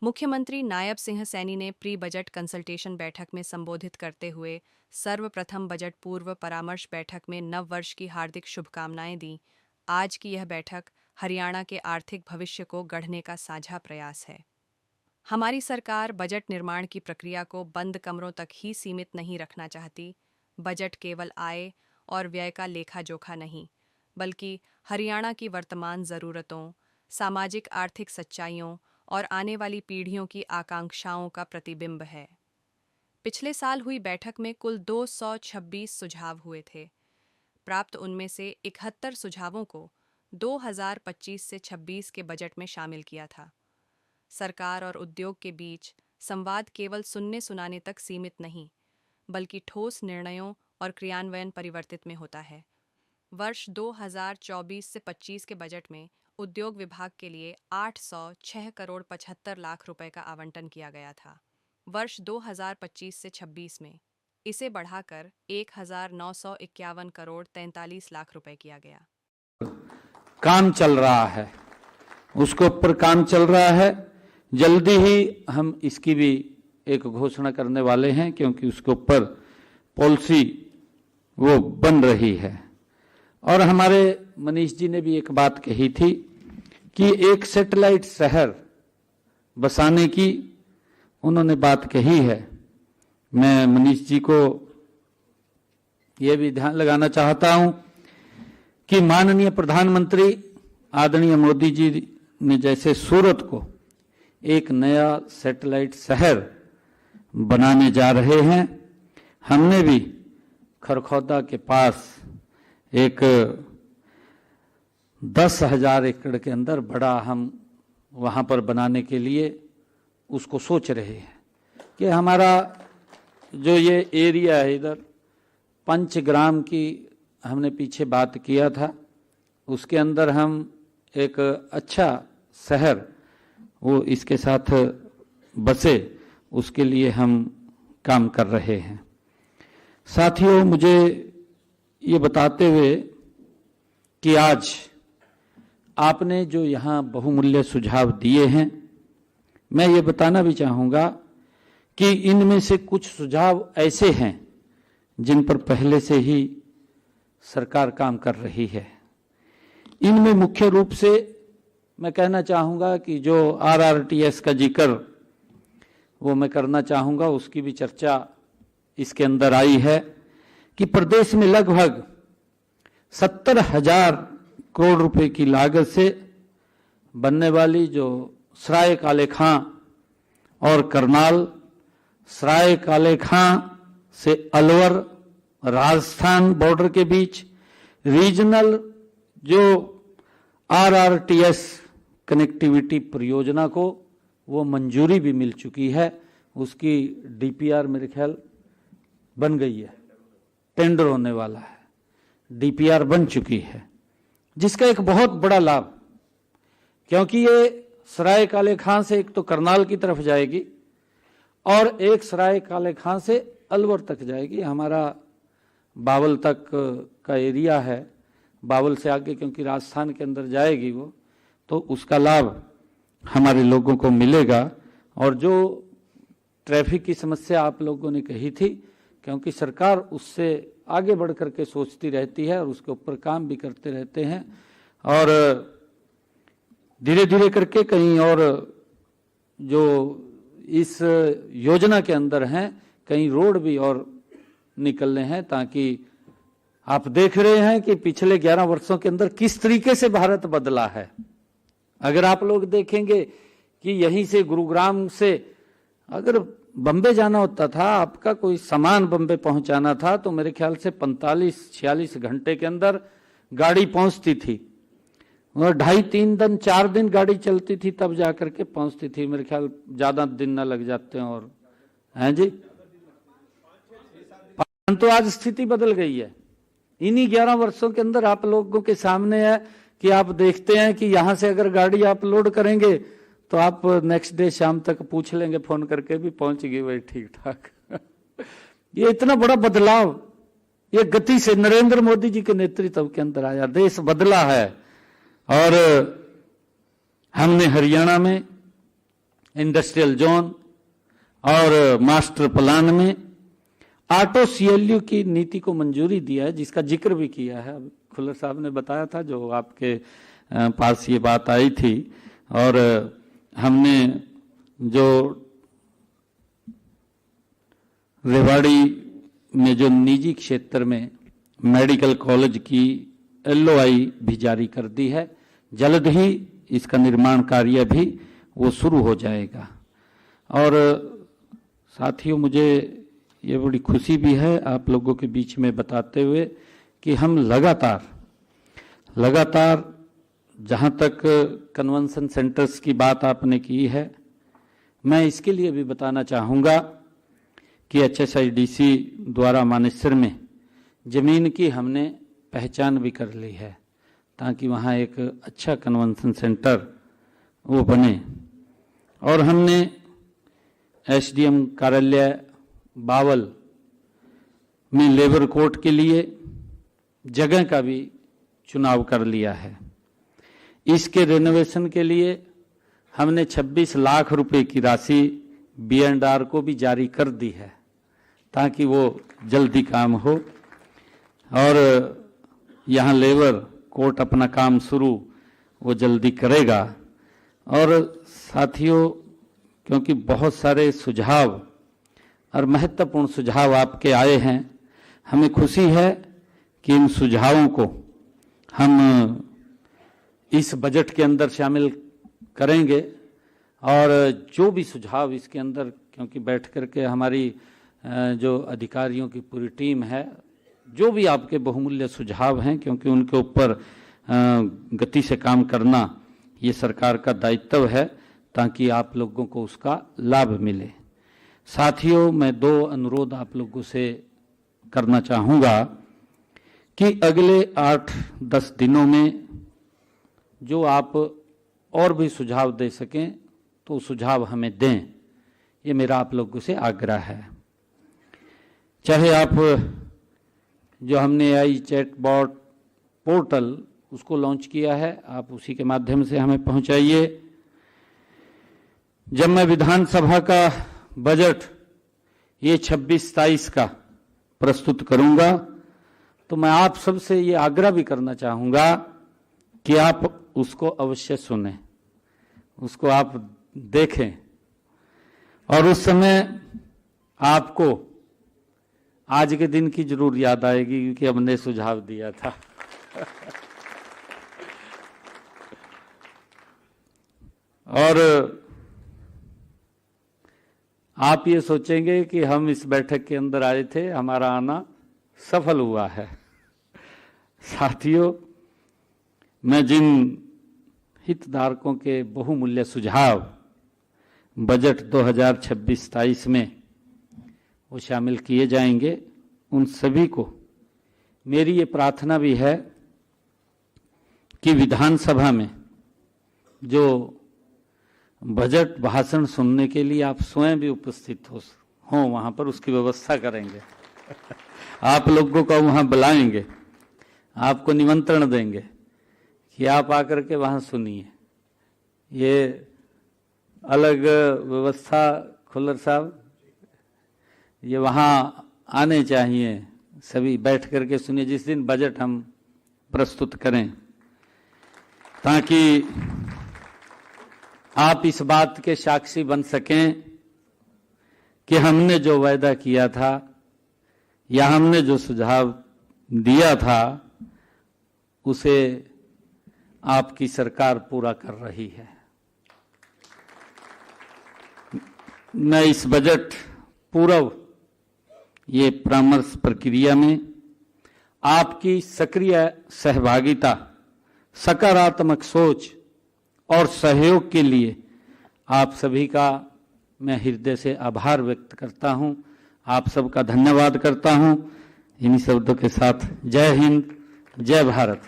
मुख्यमंत्री नायब सिंह सैनी ने pre budget consultation बैठक में संबोधित करते हुए सर्वप्रथम बजट पूर्व परामर्श बैठक में नव वर्ष की हार्दिक शुभकामनाएं दी। आज की यह बैठक हरियाणा के आर्थिक भविष्य को गढ़ने का साझा प्रयास है। हमारी सरकार बजट निर्माण की प्रक्रिया को बंद कमरों तक ही सीमित नहीं रखना चाहती। बजट केवल आय और व्यय का लेखा जोखा नहीं, बल्कि हरियाणा की वर्तमान ज़रूरतों, सामाजिक आर्थिक सच्चाइयों और आने वाली पीढ़ियों की आकांक्षाओं का प्रतिबिंब है। पिछले साल हुई बैठक में कुल 226 सुझाव हुए थे। प्राप्त उनमें से 71 सुझावों को 2025 से 26 के बजट में शामिल किया था। सरकार और उद्योग के बीच संवाद केवल सुनने सुनाने तक सीमित नहीं, बल्कि ठोस निर्णयों और क्रियान्वयन परिवर्तित में होता है। वर्ष 2024 से 25 के बजट में उद्योग विभाग के लिए 806 करोड़ 75 लाख रुपए का आवंटन किया गया था। वर्ष 2025 से 26 में इसे बढ़ाकर 1951 करोड़ 43 लाख रुपए किया गया। काम चल रहा है, उसके ऊपर काम चल रहा है। जल्दी ही हम इसकी भी एक घोषणा करने वाले हैं, क्योंकि उसके ऊपर पॉलिसी वो बन रही है। और हमारे मनीष जी ने भी एक बात कही थी कि एक सैटेलाइट शहर बसाने की उन्होंने बात कही है। मैं मनीष जी को यह भी ध्यान लगाना चाहता हूं कि माननीय प्रधानमंत्री आदरणीय मोदी जी ने जैसे सूरत को एक नया सैटेलाइट शहर बनाने जा रहे हैं, हमने भी खरखौदा के पास एक 10,000 एकड़ के अंदर बड़ा हम वहाँ पर बनाने के लिए उसको सोच रहे हैं कि हमारा जो ये एरिया है इधर पंचग्राम की हमने पीछे बात किया था, उसके अंदर हम एक अच्छा शहर वो इसके साथ बसे, उसके लिए हम काम कर रहे हैं। साथियों, मुझे ये बताते हुए कि आज आपने जो यहाँ बहुमूल्य सुझाव दिए हैं, मैं ये बताना भी चाहूँगा कि इनमें से कुछ सुझाव ऐसे हैं जिन पर पहले से ही सरकार काम कर रही है। इनमें मुख्य रूप से मैं कहना चाहूँगा कि जो RRTS का जिक्र वो मैं करना चाहूँगा, उसकी भी चर्चा इसके अंदर आई है कि प्रदेश में लगभग 70,000 करोड़ रुपए की लागत से बनने वाली जो सराय काले खां और करनाल, सराय काले खां से अलवर राजस्थान बॉर्डर के बीच रीजनल जो RRTS कनेक्टिविटी परियोजना को वो मंजूरी भी मिल चुकी है। उसकी DPR मेरे ख्याल बन गई है, टेंडर होने वाला है, DPR बन चुकी है, जिसका एक बहुत बड़ा लाभ, क्योंकि ये सराय काले खां से एक तो करनाल की तरफ जाएगी और एक सराय काले खां से अलवर तक जाएगी। हमारा बावल तक का एरिया है, बावल से आगे क्योंकि राजस्थान के अंदर जाएगी वो, तो उसका लाभ हमारे लोगों को मिलेगा। और जो ट्रैफिक की समस्या आप लोगों ने कही थी, क्योंकि सरकार उससे आगे बढ़ करके सोचती रहती है और उसके ऊपर काम भी करते रहते हैं, और धीरे धीरे करके कहीं और जो इस योजना के अंदर हैं कहीं रोड भी और निकलने हैं, ताकि आप देख रहे हैं कि पिछले 11 वर्षों के अंदर किस तरीके से भारत बदला है। अगर आप लोग देखेंगे कि यहीं से गुरुग्राम से अगर बम्बे जाना होता था, आपका कोई सामान बम्बे पहुंचाना था, तो मेरे ख्याल से 45-46 घंटे के अंदर गाड़ी पहुंचती थी, और 2.5-3 दिन 4 दिन गाड़ी चलती थी तब जाकर के पहुंचती थी। मेरे ख्याल ज्यादा दिन ना लग जाते हैं। और हैं जी, तो आज स्थिति बदल गई है। इन्हीं 11 वर्षों के अंदर आप लोगों के सामने है कि आप देखते हैं कि यहां से अगर गाड़ी आप लोड करेंगे तो आप नेक्स्ट डे शाम तक पूछ लेंगे फोन करके भी पहुंच गई भाई ठीक ठाक। ये इतना बड़ा बदलाव ये गति से नरेंद्र मोदी जी के नेतृत्व के अंदर आया, देश बदला है। और हमने हरियाणा में इंडस्ट्रियल जोन और मास्टर प्लान में ऑटो सीएलयू की नीति को मंजूरी दिया है, जिसका जिक्र भी किया है। अब खुल्लर साहब ने बताया था, जो आपके पास ये बात आई थी। और हमने जो रेवाड़ी में जो निजी क्षेत्र में मेडिकल कॉलेज की एलओआई भी जारी कर दी है। जल्द ही इसका निर्माण कार्य भी वो शुरू हो जाएगा। और साथियों, मुझे ये बड़ी खुशी भी है आप लोगों के बीच में बताते हुए कि हम लगातार जहाँ तक कन्वेंशन सेंटर्स की बात आपने की है, मैं इसके लिए भी बताना चाहूँगा कि HSIDC द्वारा मानेसर में ज़मीन की हमने पहचान भी कर ली है, ताकि वहाँ एक अच्छा कन्वेंशन सेंटर वो बने। और हमने SDM कार्यालय बावल में लेबर कोर्ट के लिए जगह का भी चुनाव कर लिया है। इसके रेनोवेशन के लिए हमने 26 लाख रुपए की राशि B&R को भी जारी कर दी है, ताकि वो जल्दी काम हो। और यहाँ लेबर कोर्ट अपना काम शुरू वो जल्दी करेगा। और साथियों, क्योंकि बहुत सारे सुझाव और महत्वपूर्ण सुझाव आपके आए हैं, हमें खुशी है कि इन सुझावों को हम इस बजट के अंदर शामिल करेंगे। और जो भी सुझाव इसके अंदर, क्योंकि बैठ करके हमारी जो अधिकारियों की पूरी टीम है, जो भी आपके बहुमूल्य सुझाव हैं, क्योंकि उनके ऊपर गति से काम करना ये सरकार का दायित्व है, ताकि आप लोगों को उसका लाभ मिले। साथियों, मैं 2 अनुरोध आप लोगों से करना चाहूँगा कि अगले 8-10 दिनों में जो आप और भी सुझाव दे सकें तो सुझाव हमें दें, ये मेरा आप लोगों से आग्रह है। चाहे आप जो हमने AI चैटबॉट पोर्टल उसको लॉन्च किया है, आप उसी के माध्यम से हमें पहुंचाइए। जब मैं विधानसभा का बजट ये 26-27 का प्रस्तुत करूंगा, तो मैं आप सबसे ये आग्रह भी करना चाहूँगा कि आप उसको अवश्य सुनें, उसको आप देखें। और उस समय आपको आज के दिन की जरूर याद आएगी, क्योंकि हमने सुझाव दिया था। और आप ये सोचेंगे कि हम इस बैठक के अंदर आए थे, हमारा आना सफल हुआ है। साथियों, मैं जिन हितधारकों के बहुमूल्य सुझाव बजट 2026-27 में वो शामिल किए जाएंगे, उन सभी को मेरी ये प्रार्थना भी है कि विधानसभा में जो बजट भाषण सुनने के लिए आप स्वयं भी उपस्थित हों वहाँ पर, उसकी व्यवस्था करेंगे। आप लोगों को वहाँ बुलाएंगे, आपको निमंत्रण देंगे कि आप आकर के वहाँ सुनिए। ये अलग व्यवस्था खुल्लर साहब, ये वहाँ आने चाहिए, सभी बैठ करके सुनिए जिस दिन बजट हम प्रस्तुत करें, ताकि आप इस बात के साक्षी बन सकें कि हमने जो वायदा किया था या हमने जो सुझाव दिया था उसे आपकी सरकार पूरा कर रही है। मैं इस बजट पूर्व ये परामर्श प्रक्रिया में आपकी सक्रिय सहभागिता, सकारात्मक सोच और सहयोग के लिए आप सभी का मैं हृदय से आभार व्यक्त करता हूं। आप सबका धन्यवाद करता हूं। इन्हीं शब्दों के साथ जय हिंद, जय भारत।